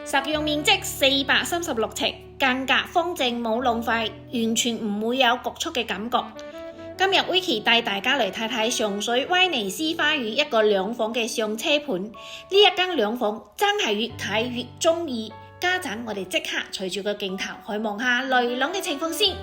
實用面積436呎，間隔方正冇浪費，完全唔會有局促嘅感覺。今日 Vicky 帶大家嚟睇睇上水威尼斯花園一個兩房嘅上車盤。呢一間兩房真係越睇越中意。家陣我哋即刻隨住個鏡頭去望下內廊嘅情況先。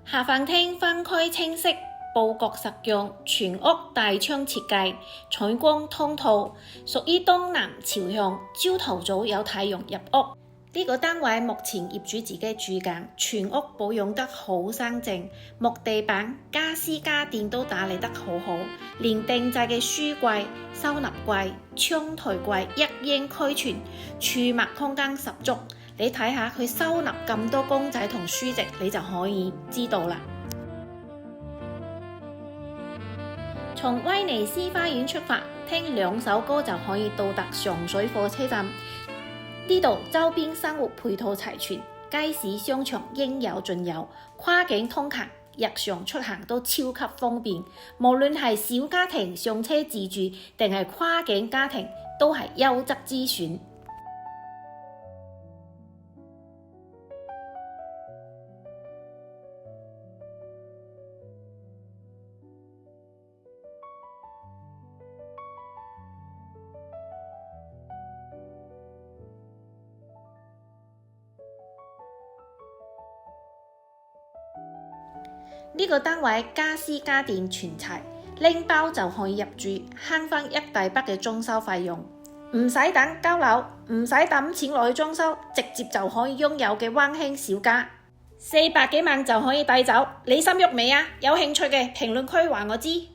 下飯廳分區清晰，佈局實用，全屋大窗設計，採光通透，屬於東南朝向，朝頭早有太陽入屋。呢個單位目前業主自己住緊，全屋保養得好生淨，木地板、家私家電都打理得好好，連定製嘅書櫃、收納櫃、窗台櫃一應俱全，儲物空間十足。你睇下佢收納咁多公仔同書籍，你就可以知道啦。從威尼斯花園出發，聽2首歌就可以到達上水火車站。呢度周邊生活配套齊全，街市商場應有盡有，跨境通勤，日常出行都超級方便。無論係小家庭上車自住，定係跨境家庭，都係優質之選。呢個單位家私家電全齊，拎包就可以入住，慳返一大筆嘅裝修費用，唔使等交樓，唔使抌錢落去裝修，直接就可以擁有嘅溫馨小家，400幾萬就可以帶走。你心喐未啊？有興趣嘅評論區話我知。